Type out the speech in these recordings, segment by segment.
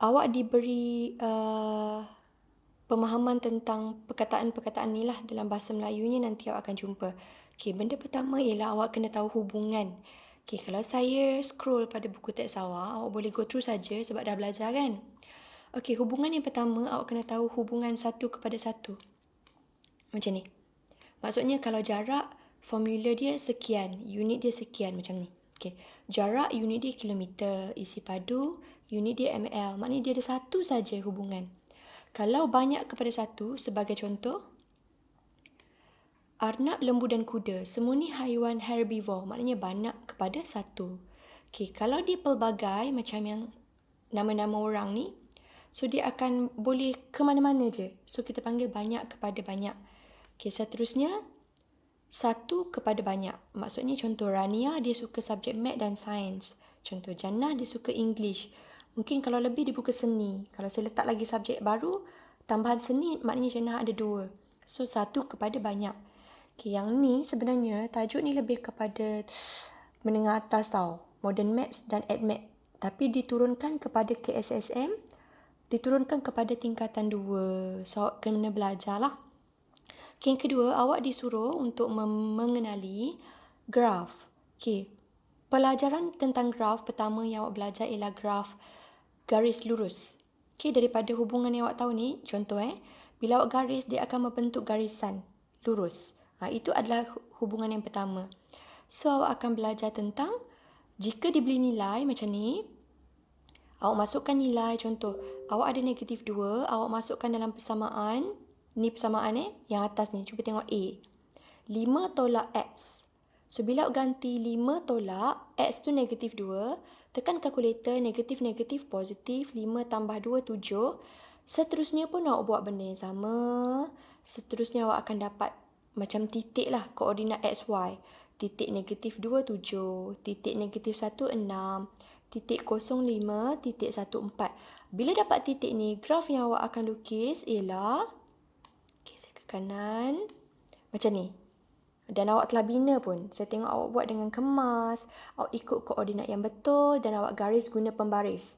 awak diberi pemahaman tentang perkataan-perkataan ni lah dalam bahasa Melayunya nanti awak akan jumpa. Okey, benda pertama ialah awak kena tahu hubungan. Okey, kalau saya scroll pada buku teks awak boleh go through saja sebab dah belajar kan? Okey, hubungan yang pertama awak kena tahu hubungan satu kepada satu. Macam ni. Maksudnya kalau jarak, formula dia sekian, unit dia sekian macam ni. Okey, jarak unit dia kilometer, isi padu unit dia ml. Maknanya dia ada satu saja hubungan. Kalau banyak kepada satu, sebagai contoh, arnab, lembu dan kuda. Semua ni haiwan herbivore, maknanya banyak kepada satu. Okey, kalau dia pelbagai macam yang nama-nama orang ni, so dia akan boleh ke mana-mana je. So kita panggil banyak kepada banyak. Okey, seterusnya satu kepada banyak. Maksudnya contoh Rania dia suka subjek Math dan Sains. Contoh Jannah dia suka English. Mungkin kalau lebih dia buka seni. Kalau saya letak lagi subjek baru, tambahan seni maknanya Jannah ada 2. So satu kepada banyak. Okay, yang ni sebenarnya tajuk ni lebih kepada menengah atas tau. Modern Maths dan AdMath. Tapi diturunkan kepada KSSM, diturunkan kepada tingkatan 2. So kena belajar lah. Okay, yang kedua, awak disuruh untuk mengenali graf. Okay, pelajaran tentang graf pertama yang awak belajar ialah graf garis lurus. Okay, daripada hubungan yang awak tahu ni, contoh bila awak garis, dia akan membentuk garisan lurus. Itu adalah hubungan yang pertama. So, awak akan belajar tentang jika diberi nilai macam ni, awak masukkan nilai, contoh, awak ada negatif 2, awak masukkan dalam persamaan. Ni persamaan yang atas ni. Cuba tengok A. 5 tolak X. So, bila awak ganti 5 tolak, X tu negatif 2. Tekan kalkulator, negatif-negatif, positif. 5 tambah 2, 7. Seterusnya pun awak buat benda yang sama. Seterusnya awak akan dapat macam titik lah, koordinat XY. Titik negatif 2, 7. Titik negatif 1, 6. Titik 05, titik 1, 4. Bila dapat titik ni, graf yang awak akan lukis ialah, okay, saya ke kanan, macam ni. Dan awak telah bina pun. Saya tengok awak buat dengan kemas, awak ikut koordinat yang betul dan awak garis guna pembaris.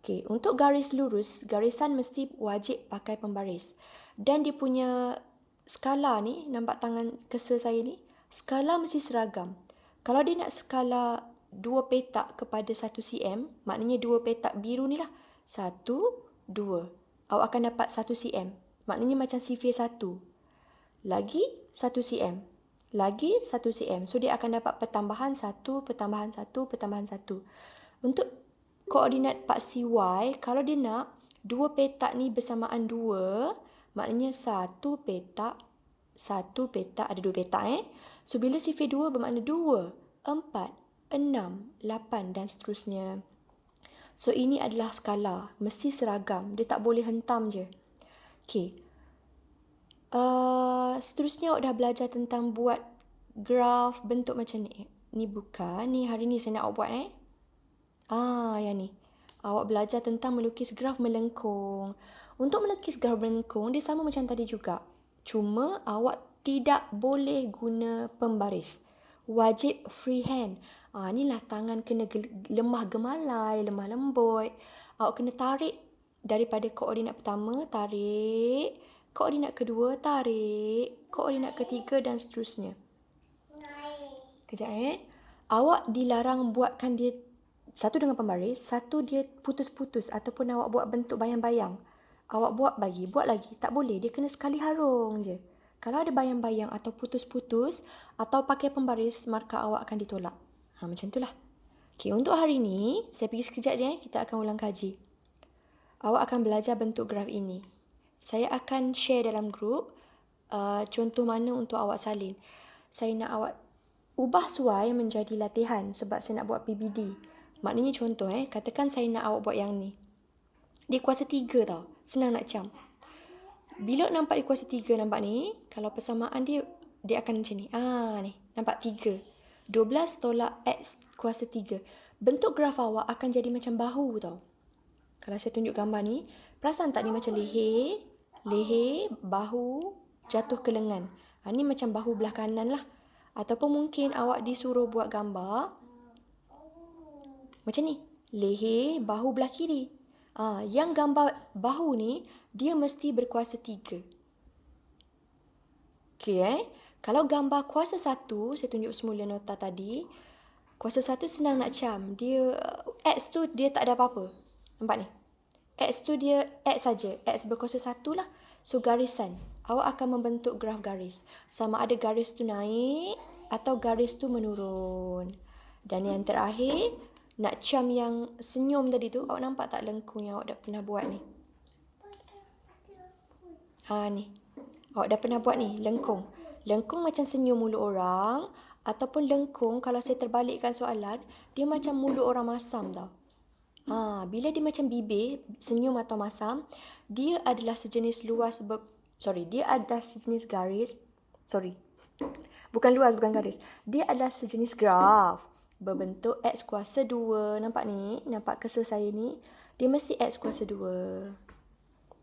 Okay, untuk garis lurus, garisan mesti wajib pakai pembaris. Dan dia punya skala ni, nampak tangan cursor saya ni, skala mesti seragam. Kalau dia nak skala 2 petak kepada 1 cm, maknanya 2 petak biru ni lah. 1, 2. Awak akan dapat 1 cm. Maknanya macam sifir 1. Lagi 1 cm. Lagi 1 cm. So, dia akan dapat pertambahan 1, pertambahan 1, pertambahan 1. Untuk koordinat paksi Y, kalau dia nak 2 petak ni bersamaan 2, maknanya 1 petak, ada 2 petak So, bila sifir 2 bermakna 2, 4, 6, 8 dan seterusnya. So, ini adalah skala. Mesti seragam. Dia tak boleh hentam je. Okay. Seterusnya awak dah belajar tentang buat graf bentuk macam ni. Ni bukan. Ni hari ni saya nak awak buat yang ni. Awak belajar tentang melukis graf melengkung. Untuk melukis graf melengkung, dia sama macam tadi juga. Cuma awak tidak boleh guna pembaris. Wajib freehand. Inilah tangan kena lemah gemalai, lemah lembut. Awak kena tarik daripada koordinat pertama, tarik. Koordinat kedua, tarik. Koordinat ketiga dan seterusnya. Kejap Awak dilarang buatkan dia satu dengan pembaris, satu dia putus-putus ataupun awak buat bentuk bayang-bayang. Awak buat lagi. Tak boleh, dia kena sekali harung je. Kalau ada bayang-bayang atau putus-putus atau pakai pembaris, markah awak akan ditolak. Macam itulah. Okay, untuk hari ni, saya pergi sekejap je kita akan ulang kaji. Awak akan belajar bentuk graf ini. Saya akan share dalam grup contoh mana untuk awak salin. Saya nak awak ubah suai menjadi latihan sebab saya nak buat PBD. Maknanya contoh katakan saya nak awak buat yang ni. Dia kuasa 3 tau. Senang nak cam. Bila nampak dia kuasa 3, nampak ni, kalau persamaan dia akan macam ni. Ni, nampak 3. 12 tolak X kuasa 3. Bentuk graf awak akan jadi macam bahu tau. Kalau saya tunjuk gambar ni, perasan tak ni macam leher, bahu, jatuh ke lengan. Ni macam bahu belah kanan lah. Ataupun mungkin awak disuruh buat gambar macam ni. leher, bahu belah kiri. Yang gambar bahu ni, dia mesti berkuasa 3. Okey Kalau gambar kuasa 1, saya tunjuk semula nota tadi. Kuasa 1 senang nak cam. Dia X tu dia tak ada apa-apa. Nampak ni? X tu dia X saja. X berkuasa 1 lah. So garisan. Awak akan membentuk graf garis. Sama ada garis tu naik atau garis tu menurun. Dan yang terakhir, nak cam yang senyum tadi tu, awak nampak tak lengkung yang awak dah pernah buat ni? Ni. Awak dah pernah buat ni, lengkung. Lengkung macam senyum mulut orang, ataupun lengkung, kalau saya terbalikkan soalan, dia macam mulut orang masam tau. Bila dia macam bibir, senyum atau masam, dia adalah sejenis dia adalah sejenis garis. Bukan luas, bukan garis. Dia adalah sejenis graf berbentuk X kuasa 2. Nampak ni? Nampak cursor saya ni? Dia mesti X kuasa 2.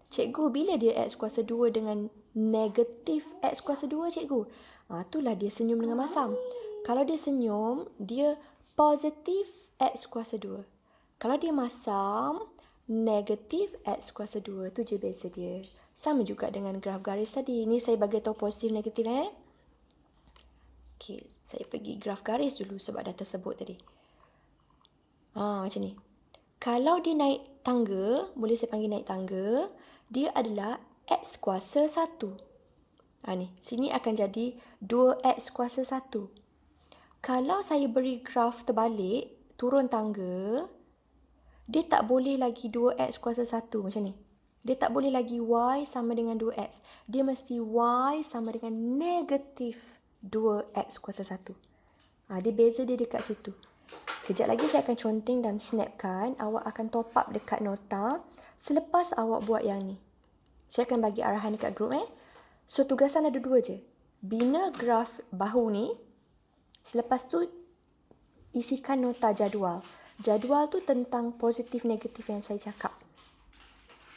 Cikgu, bila dia X kuasa 2 dengan negatif X kuasa 2, cikgu? Itulah dia senyum dengan masam. Kalau dia senyum, dia positif X kuasa 2. Kalau dia masam, negatif X kuasa 2. Tu je biasa dia. Sama juga dengan graf garis tadi. Ni saya bagi tahu positif, negatif. Okey, saya pergi graf garis dulu sebab dah tersebut tadi. Macam ni. Kalau dia naik tangga, boleh saya panggil naik tangga, dia adalah X kuasa 1. Ni, sini akan jadi 2X kuasa 1. Kalau saya beri graf terbalik, turun tangga, dia tak boleh lagi 2X kuasa 1 macam ni. Dia tak boleh lagi Y sama dengan 2X. Dia mesti Y sama dengan negatif 2X kuasa 1. Dia beza dia dekat situ. Kejap lagi saya akan conteng dan snapkan. Awak akan top up dekat nota selepas awak buat yang ni. Saya akan bagi arahan dekat grup. So, tugasan ada 2 je. Bina graf bahu ni. Selepas tu, isikan nota jadual. Jadual tu tentang positif negatif yang saya cakap.